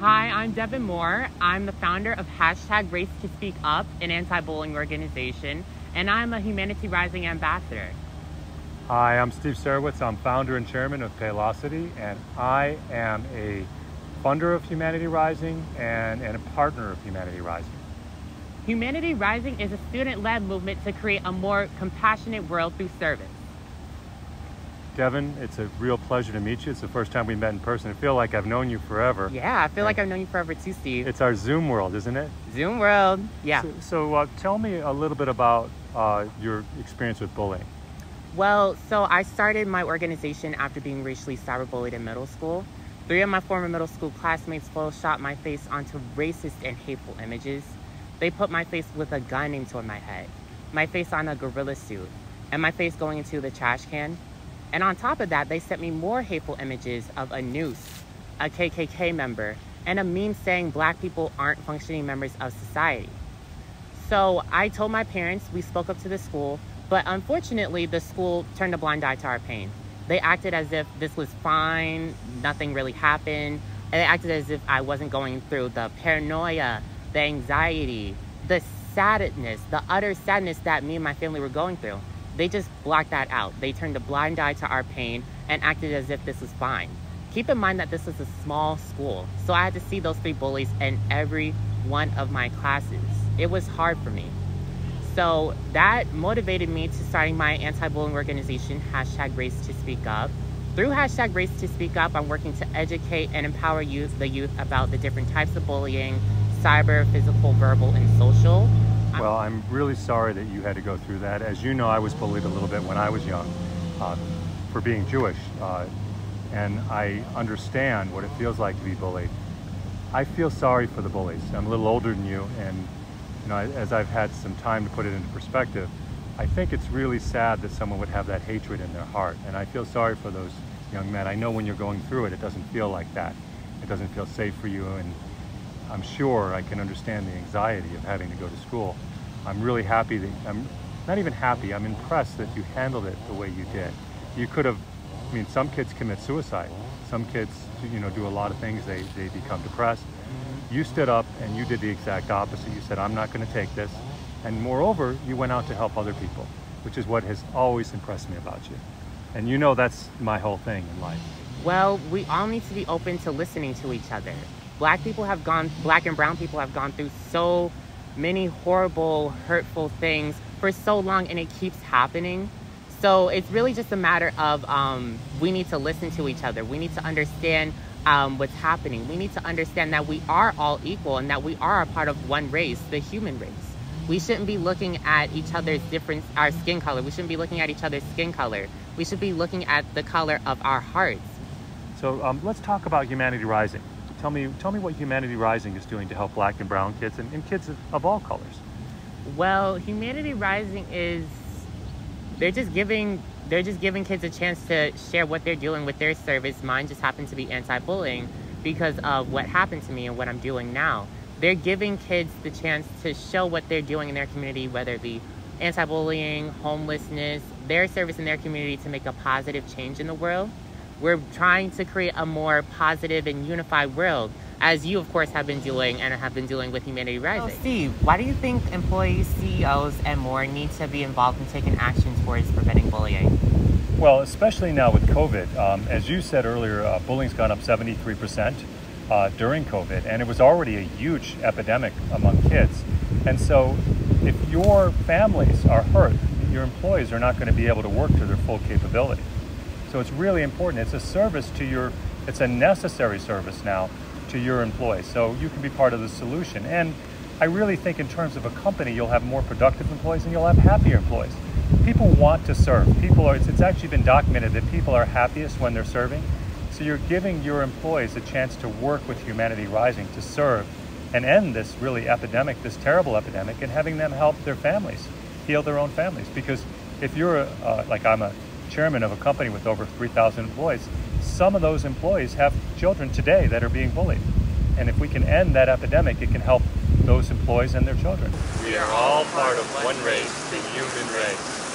Hi, I'm Devin Moore. I'm the founder of hashtag Race to Speak Up, an anti-bullying organization, and I'm a Humanity Rising ambassador. Hi, I'm Steve Serwitz. I'm founder and chairman of Paylocity, and I am a funder of Humanity Rising and a partner of Humanity Rising. Humanity Rising is a student-led movement to create a more compassionate world through service. Devin, it's a real pleasure to meet you. It's the first time we met in person. I feel like I've known you forever. Yeah, I feel like I've known you forever too, Steve. It's our Zoom world, isn't it? Zoom world, yeah. So tell me a little bit about your experience with bullying. Well, so I started my organization after being racially cyberbullied in middle school. 3 of my former middle school classmates photoshopped my face onto racist and hateful images. They put my face with a gun aimed toward my head, my face on a gorilla suit, and my face going into the trash can. And on top of that, they sent me more hateful images of a noose, a KKK member, and a meme saying Black people aren't functioning members of society. So I told my parents, we spoke up to the school, but unfortunately the school turned a blind eye to our pain. They acted as if this was fine, nothing really happened, and they acted as if I wasn't going through the paranoia, the anxiety, the sadness, the utter sadness that me and my family were going through. They just blocked that out. They turned a blind eye to our pain and acted as if this was fine. Keep in mind that this was a small school, so I had to see those 3 bullies in every one of my classes. It was hard for me. So that motivated me to starting my anti-bullying organization, hashtag Race to Speak Up. Through hashtag Race to Speak Up, I'm working to educate and empower the youth about the different types of bullying, cyber, physical, verbal, and social. Well, I'm really sorry that you had to go through that. As you know, I was bullied a little bit when I was young for being Jewish, and I understand what it feels like to be bullied. I feel sorry for the bullies. I'm a little older than you, and as I've had some time to put it into perspective, I think it's really sad that someone would have that hatred in their heart, and I feel sorry for those young men. I know when you're going through it, it doesn't feel like that. It doesn't feel safe for you, and I'm sure I can understand the anxiety of having to go to school. I'm really happy that, I'm not even happy, I'm impressed that you handled it the way you did. You could have, some kids commit suicide. Some kids, do a lot of things, they become depressed. You stood up and you did the exact opposite. You said, I'm not gonna take this. And moreover, you went out to help other people, which is what has always impressed me about you. And that's my whole thing in life. Well, we all need to be open to listening to each other. Black and brown people have gone through so many horrible, hurtful things for so long, and it keeps happening. So it's really just a matter of we need to listen to each other. We need to understand what's happening. We need to understand that we are all equal and that we are a part of one race, the human race. We shouldn't be looking at each other's our skin color. We shouldn't be looking at each other's skin color. We should be looking at the color of our hearts. So let's talk about Humanity Rising. Tell me what Humanity Rising is doing to help Black and brown kids and kids of all colors. Well, Humanity Rising they're just giving kids a chance to share what they're doing with their service. Mine just happened to be anti-bullying because of what happened to me and what I'm doing now. They're giving kids the chance to show what they're doing in their community, whether it be anti-bullying, homelessness, their service in their community to make a positive change in the world. We're trying to create a more positive and unified world, as you, of course, have been doing and have been doing with Humanity Rising. So, Steve, why do you think employees, CEOs, and more need to be involved in taking action towards preventing bullying? Well, especially now with COVID. As you said earlier, bullying's gone up 73% during COVID, and it was already a huge epidemic among kids. And so if your families are hurt, your employees are not going to be able to work to their full capability. So it's really important. It's a service it's a necessary service now to your employees. So you can be part of the solution. And I really think in terms of a company, you'll have more productive employees and you'll have happier employees. People want to serve. It's actually been documented that people are happiest when they're serving. So you're giving your employees a chance to work with Humanity Rising to serve and end this really epidemic, this terrible epidemic, and having them help their families, heal their own families. Because if you're, like I'm a chairman of a company with over 3,000 employees, some of those employees have children today that are being bullied. And if we can end that epidemic, it can help those employees and their children. We are all part of one race, the human race.